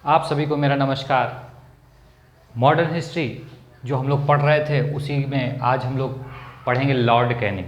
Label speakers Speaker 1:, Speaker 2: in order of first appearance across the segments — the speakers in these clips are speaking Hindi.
Speaker 1: आप सभी को मेरा नमस्कार। मॉडर्न हिस्ट्री जो हम लोग पढ़ रहे थे उसी में आज हम लोग पढ़ेंगे लॉर्ड कैनिंग।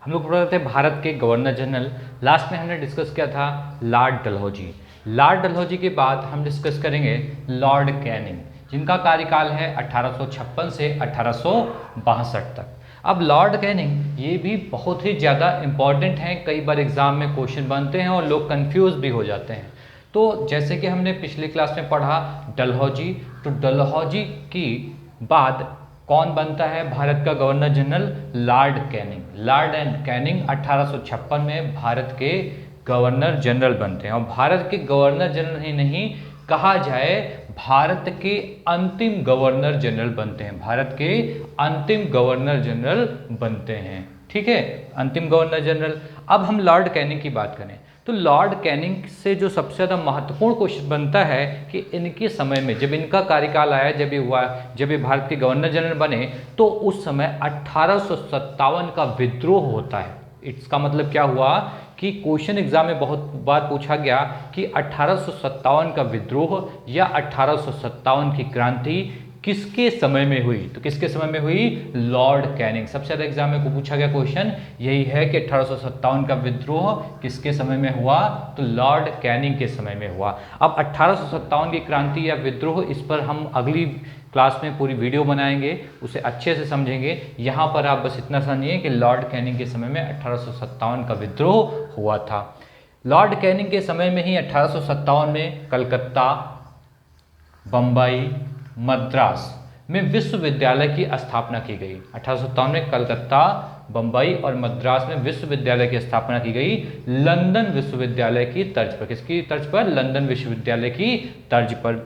Speaker 1: हम लोग पढ़ रहे थे भारत के गवर्नर जनरल। लास्ट में हमने डिस्कस किया था लॉर्ड डलहौजी। लॉर्ड डलहौजी के बाद हम डिस्कस करेंगे लॉर्ड कैनिंग, जिनका कार्यकाल है 1856 से 1862 तक। अब लॉर्ड कैनिंग ये भी बहुत ही ज़्यादा इम्पॉर्टेंट हैं, कई बार एग्जाम में क्वेश्चन बनते हैं और लोग कंफ्यूज भी हो जाते हैं। तो जैसे कि हमने पिछले क्लास में पढ़ा डलहौजी, तो डलहौजी की बाद कौन बनता है भारत का governor general? Lord Canning. Lord and Canning 1856 में भारत के गवर्नर जनरल बनते हैं और भारत के गवर्नर जनरल ही नहीं कहा जाए, भारत के अंतिम गवर्नर जनरल बनते हैं। भारत के अंतिम गवर्नर जनरल बनते हैं, ठीक है, अंतिम गवर्नर जनरल। अब हम लॉर्ड कैनिंग की बात करें तो लॉर्ड कैनिंग से जो सबसे ज़्यादा महत्वपूर्ण क्वेश्चन बनता है कि इनके समय में जब इनका कार्यकाल आया, जब ये भारत के गवर्नर जनरल बने, तो उस समय 1857 का विद्रोह होता है। इसका मतलब क्या हुआ कि क्वेश्चन एग्जाम में बहुत बार पूछा गया कि 1857 का विद्रोह या 1857 की क्रांति किसके समय में हुई? तो किसके समय में हुई? Lord Canning. सबसे ज्यादा एग्जाम में को पूछा गया क्वेश्चन यही है कि 1857 का विद्रोह किसके समय में हुआ? तो लॉर्ड कैनिंग के समय में हुआ। अब 1857 की क्रांति या विद्रोह, इस पर हम अगली क्लास में पूरी वीडियो बनाएंगे, उसे अच्छे से समझेंगे। यहाँ पर आप बस इतना समझिए कि लॉर्ड कैनिंग के समय में 1857 का विद्रोह हुआ था। लॉर्ड कैनिंग के समय में ही 1857 में कलकत्ता, बम्बई, मद्रास में विश्वविद्यालय की स्थापना की गई। 1857 में कलकत्ता, बम्बई और मद्रास में विश्वविद्यालय की स्थापना की गई, लंदन विश्वविद्यालय की तर्ज पर। किसकी तर्ज पर? लंदन विश्वविद्यालय की तर्ज पर।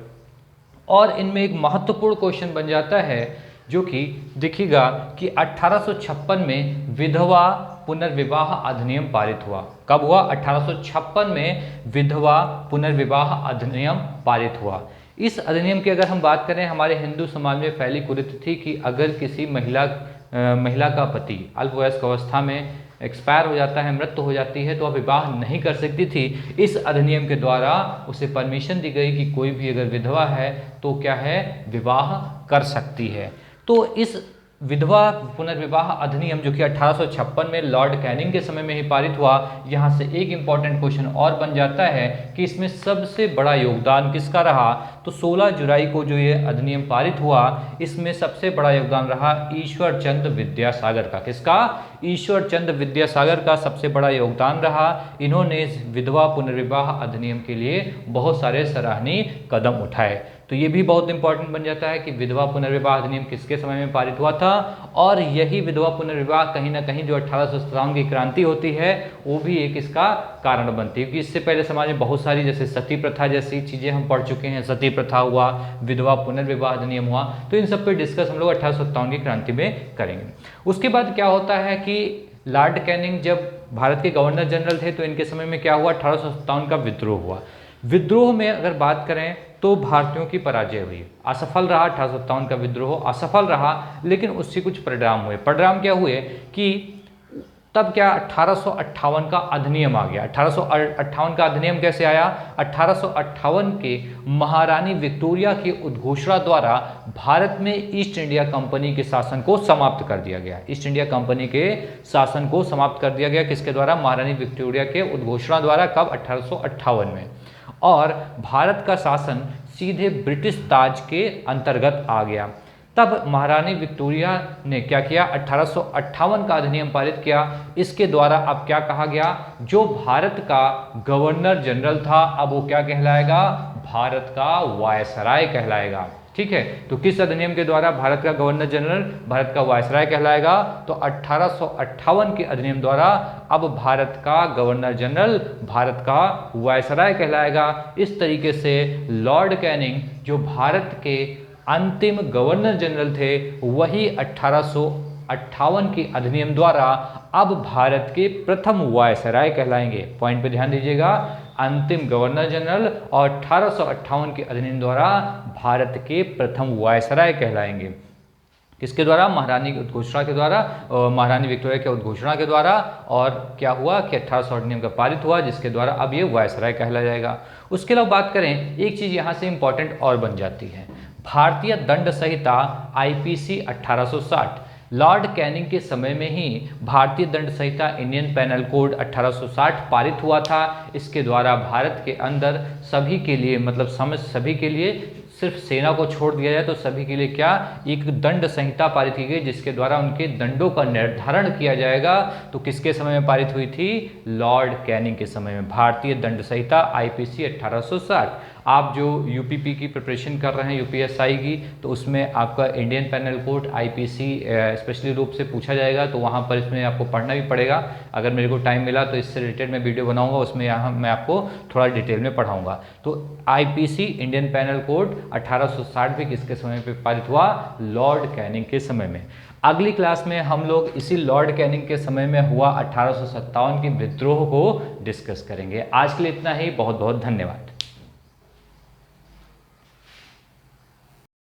Speaker 1: और इनमें एक महत्वपूर्ण क्वेश्चन बन जाता है जो कि देखिएगा कि 1856 में विधवा पुनर्विवाह अधिनियम पारित हुआ। कब हुआ? 1856 में विधवा पुनर्विवाह अधिनियम पारित हुआ। इस अधिनियम की अगर हम बात करें, हमारे हिंदू समाज में फैली कुरीति थी कि अगर किसी महिला का पति अल्पवयस्क अवस्था में एक्सपायर हो जाता है, मृत्यु हो जाती है, तो वह विवाह नहीं कर सकती थी। इस अधिनियम के द्वारा उसे परमिशन दी गई कि कोई भी अगर विधवा है तो क्या है, विवाह कर सकती है। तो इस विधवा पुनर्विवाह अधिनियम जो कि 1856 में लॉर्ड कैनिंग के समय में ही पारित हुआ, यहाँ से एक इंपॉर्टेंट क्वेश्चन और बन जाता है कि इसमें सबसे बड़ा योगदान किसका रहा? तो 16 जुलाई को जो ये अधिनियम पारित हुआ, इसमें सबसे बड़ा योगदान रहा ईश्वर चंद्र विद्यासागर का। किसका? ईश्वर चंद्र विद्यासागर का सबसे बड़ा योगदान रहा। इन्होंने इस विधवा पुनर्विवाह अधिनियम के लिए बहुत सारे सराहनीय कदम उठाए। तो ये भी बहुत इंपॉर्टेंट बन जाता है कि विधवा पुनर्विवाह अधिनियम किसके समय में पारित हुआ था। और यही विधवा पुनर्विवाह कहीं ना कहीं जो 1857 की क्रांति होती है वो भी एक इसका कारण बनती है, क्योंकि इससे पहले समाज में बहुत सारी जैसे सती प्रथा जैसी चीज़ें हम पढ़ चुके हैं। सती प्रथा हुआ, विधवा पुनर्विवाह अधिनियम हुआ, तो इन सब पे डिस्कस हम लोग 1857 की क्रांति में करेंगे। उसके बाद क्या होता है कि लॉर्ड कैनिंग जब भारत के गवर्नर जनरल थे तो इनके समय में क्या हुआ? 1857 का विद्रोह हुआ। विद्रोह में अगर बात करें तो भारतीयों की पराजय हुई, असफल रहा। 1857 का विद्रोह असफल रहा, लेकिन उससे कुछ परिणाम हुए। परिणाम क्या हुए कि तब क्या 1858 का अधिनियम आ गया। 1858 का अधिनियम कैसे आया? 1858 के महारानी विक्टोरिया की उद्घोषणा द्वारा भारत में ईस्ट इंडिया कंपनी के शासन को समाप्त कर दिया गया। ईस्ट इंडिया कंपनी के शासन को समाप्त कर दिया गया किसके द्वारा? महारानी विक्टोरिया के उद्घोषणा द्वारा। कब? 1858 में। और भारत का शासन सीधे ब्रिटिश ताज के अंतर्गत आ गया। तब महारानी विक्टोरिया ने क्या किया? 1858 का अधिनियम पारित किया। इसके द्वारा अब क्या कहा गया? जो भारत का गवर्नर जनरल था अब वो क्या कहलाएगा? भारत का वायसराय कहलाएगा। ठीक है, तो किस अधिनियम के द्वारा भारत का गवर्नर जनरल भारत का वायसराय कहलाएगा? तो 1858 के अधिनियम द्वारा अब भारत का गवर्नर जनरल भारत का वायसराय कहलाएगा। इस तरीके से लॉर्ड कैनिंग जो भारत के अंतिम गवर्नर जनरल थे, वही 1858 के अधिनियम द्वारा अब भारत के प्रथम वायसराय कहलाएंगे। पॉइंट पे ध्यान दीजिएगा, अंतिम गवर्नर जनरल और 1858 के अधिनियम द्वारा भारत के प्रथम वायसराय कहलाएंगे। किसके द्वारा? महारानी की उद्घोषणा के द्वारा, महारानी विक्टोरिया के उद्घोषणा के द्वारा। और क्या हुआ कि 1800 अधिनियम का पारित हुआ, जिसके द्वारा अब ये वायसराय कहला जाएगा। उसके अलावा बात करें, एक चीज़ यहाँ से इंपॉर्टेंट और बन जाती है, भारतीय दंड संहिता IPC 1860 लॉर्ड कैनिंग के समय में ही भारतीय दंड संहिता इंडियन पेनल कोड 1860 पारित हुआ था। इसके द्वारा भारत के अंदर सभी के लिए, मतलब सभी के लिए, सिर्फ सेना को छोड़ दिया जाए तो सभी के लिए क्या, एक दंड संहिता पारित की गई, जिसके द्वारा उनके दंडों का निर्धारण किया जाएगा। तो किसके समय में पारित हुई थी? लॉर्ड कैनिंग के समय में, भारतीय दंड संहिता IPC 1860। आप जो UPP की प्रिपरेशन कर रहे हैं, UPSI की, तो उसमें आपका Indian penal code IPC specially रूप से पूछा जाएगा, तो वहाँ पर इसमें आपको पढ़ना भी पड़ेगा। अगर मेरे को टाइम मिला तो इससे रिलेटेड मैं वीडियो बनाऊंगा, उसमें यहाँ मैं आपको थोड़ा डिटेल में पढ़ाऊंगा। तो IPC इंडियन पेनल कोड 1860 भी किसके समय पे पारित हुआ? लॉर्ड कैनिंग के समय में। अगली क्लास में हम लोग इसी लॉर्ड कैनिंग के समय में हुआ 1857 के विद्रोह को डिस्कस करेंगे। आज के लिए इतना ही, बहुत बहुत धन्यवाद।